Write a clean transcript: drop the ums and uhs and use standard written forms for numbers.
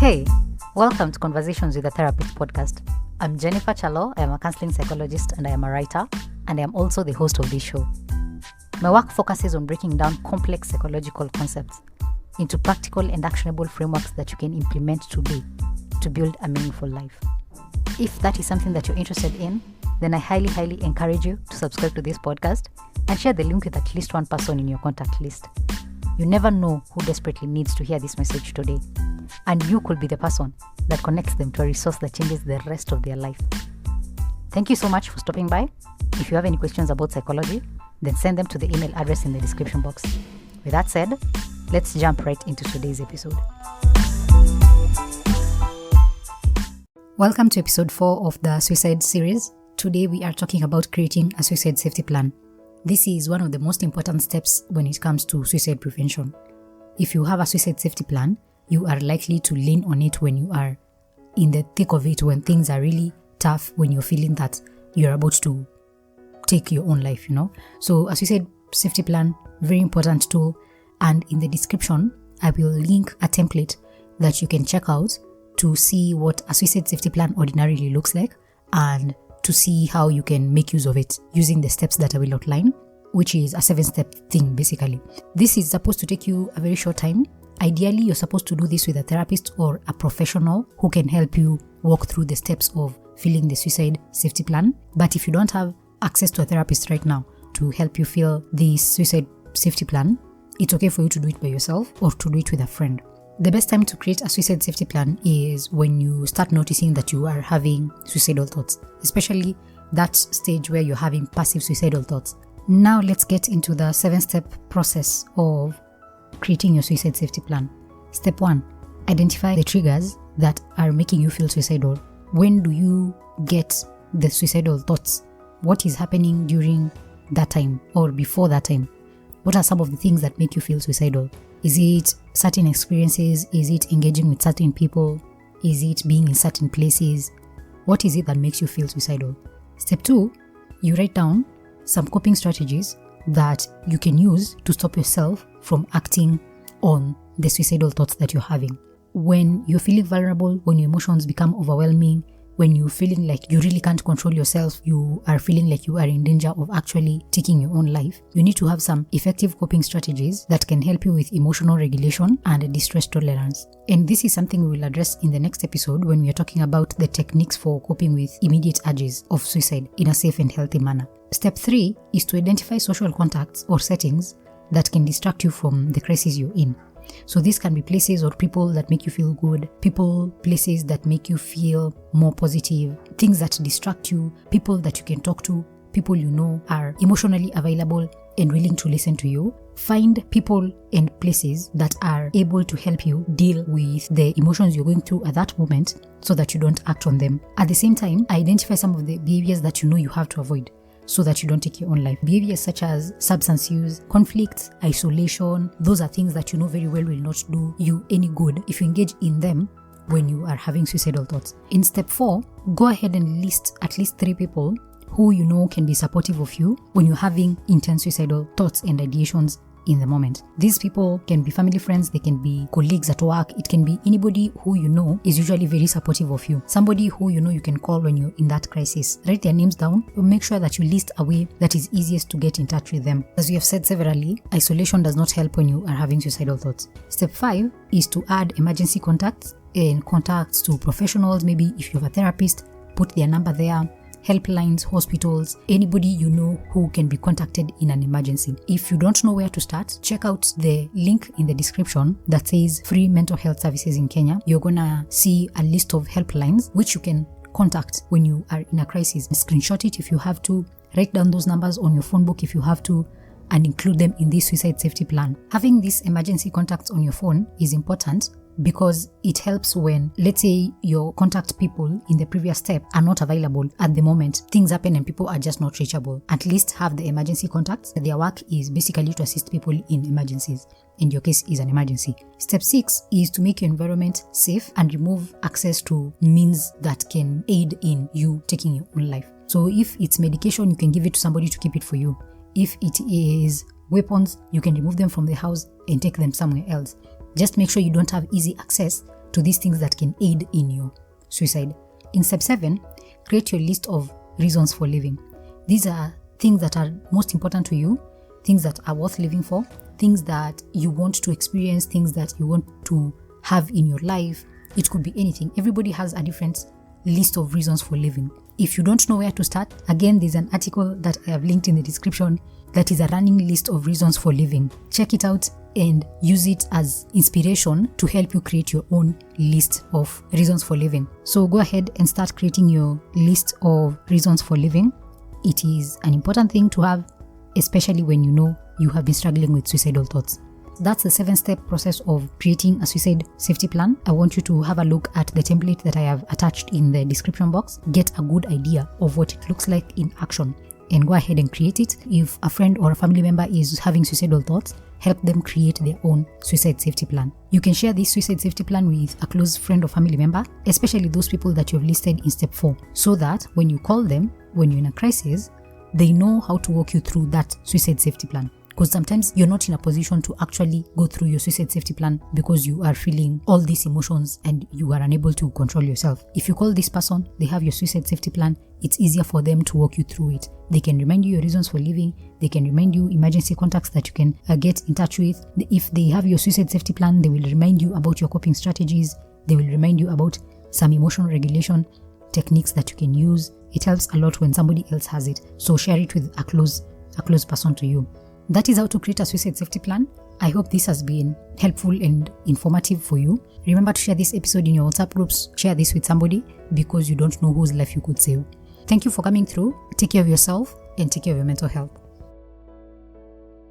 Hey, welcome to Conversations with a Therapist podcast. I'm Jennifer Kyalo. I am a counseling psychologist and I am a writer, and I am also the host of this show. My work focuses on breaking down complex psychological concepts into practical and actionable frameworks that you can implement today to build a meaningful life. If that is something that you're interested in, then I highly encourage you to subscribe to this podcast and share the link with at least one person in your contact list. You never know who desperately needs to hear this message today, and you could be the person that connects them to a resource that changes the rest of their life. Thank you so much for stopping by. If you have any questions about psychology, then send them to the email address in the description box. With that said, let's jump right into today's episode. Welcome to episode 4 of the suicide series. Today we are talking about creating a suicide safety plan. This is one of the most important steps when it comes to suicide prevention. If you have a suicide safety plan, you are likely to lean on it when you are in the thick of it, when things are really tough, when you're feeling that you're about to take your own life, So a suicide safety plan, very important tool. And in the description, I will link a template that you can check out to see what a suicide safety plan ordinarily looks like and to see how you can make use of it using the steps that I will outline, which is a 7-step thing basically. This is supposed to take you a very short time. Ideally, you're supposed to do this with a therapist or a professional who can help you walk through the steps of filling the suicide safety plan. But if you don't have access to a therapist right now to help you fill the suicide safety plan, it's okay for you to do it by yourself or to do it with a friend. The best time to create a suicide safety plan is when you start noticing that you are having suicidal thoughts, especially that stage where you're having passive suicidal thoughts. Now let's get into the 7-step process of creating your suicide safety plan. Step 1, identify the triggers that are making you feel suicidal. When do you get the suicidal thoughts? What is happening during that time or before that time? What are some of the things that make you feel suicidal? Is it certain experiences? Is it engaging with certain people? Is it being in certain places? What is it that makes you feel suicidal? Step 2, you write down some coping strategies that you can use to stop yourself from acting on the suicidal thoughts that you're having. When you're feeling vulnerable, when your emotions become overwhelming, when you're feeling like you really can't control yourself, you are feeling like you are in danger of actually taking your own life, you need to have some effective coping strategies that can help you with emotional regulation and distress tolerance. And this is something we will address in the next episode when we are talking about the techniques for coping with immediate urges of suicide in a safe and healthy manner. Step 3 is to identify social contacts or settings that can distract you from the crisis you're in. So this can be places or people that make you feel good, places that make you feel more positive, things that distract you, people that you can talk to, people you know are emotionally available and willing to listen to you. Find people and places that are able to help you deal with the emotions you're going through at that moment so that you don't act on them. At the same time, identify some of the behaviors that you know you have to avoid so that you don't take your own life. Behaviors such as substance use, conflict, isolation, those are things that you know very well will not do you any good if you engage in them when you are having suicidal thoughts. In step 4, go ahead and list at least 3 people who you know can be supportive of you when you're having intense suicidal thoughts and ideations in the moment. These people can be family friends, they can be colleagues at work, it can be anybody who you know is usually very supportive of you. Somebody who you know you can call when you're in that crisis. Write their names down, make sure that you list a way that is easiest to get in touch with them. As we have said severally, isolation does not help when you are having suicidal thoughts. Step 5 is to add emergency contacts and contacts to professionals. Maybe if you have a therapist, put their number there. Helplines, hospitals, anybody you know who can be contacted in an emergency. If you don't know where to start, check out the link in the description that says free mental health services in Kenya. You're gonna see a list of helplines which you can contact when you are in a crisis. Screenshot it if you have to, write down those numbers on your phone book if you have to, and include them in this suicide safety plan. Having these emergency contacts on your phone is important because it helps when, let's say, your contact people in the previous step are not available at the moment. Things happen and people are just not reachable. At least have the emergency contacts. Their work is basically to assist people in emergencies. In your case, is an emergency. Step 6 is to make your environment safe and remove access to means that can aid in you taking your own life. So if it's medication, you can give it to somebody to keep it for you. If it is weapons, you can remove them from the house and take them somewhere else. Just make sure you don't have easy access to these things that can aid in your suicide. In step 7, create your list of reasons for living. These are things that are most important to you, things that are worth living for, things that you want to experience, things that you want to have in your life. It could be anything. Everybody has a different list of reasons for living. If you don't know where to start, again, there's an article that I have linked in the description that is a running list of reasons for living. Check it out and use it as inspiration to help you create your own list of reasons for living. So go ahead and start creating your list of reasons for living. It is an important thing to have, especially when you know you have been struggling with suicidal thoughts. That's the 7-step process of creating a suicide safety plan. I want you to have a look at the template that I have attached in the description box. Get a good idea of what it looks like in action and go ahead and create it. If a friend or a family member is having suicidal thoughts, help them create their own suicide safety plan. You can share this suicide safety plan with a close friend or family member, especially those people that you have listed in step 4, so that when you call them, when you're in a crisis, they know how to walk you through that suicide safety plan. Because sometimes you're not in a position to actually go through your suicide safety plan because you are feeling all these emotions and you are unable to control yourself. If you call this person, they have your suicide safety plan, it's easier for them to walk you through it. They can remind you your reasons for living. They can remind you emergency contacts that you can get in touch with. If they have your suicide safety plan, they will remind you about your coping strategies. They will remind you about some emotional regulation techniques that you can use. It helps a lot when somebody else has it. So share it with a close person to you. That is how to create a suicide safety plan. I hope this has been helpful and informative for you. Remember to share this episode in your WhatsApp groups. Share this with somebody because you don't know whose life you could save. Thank you for coming through. Take care of yourself and take care of your mental health.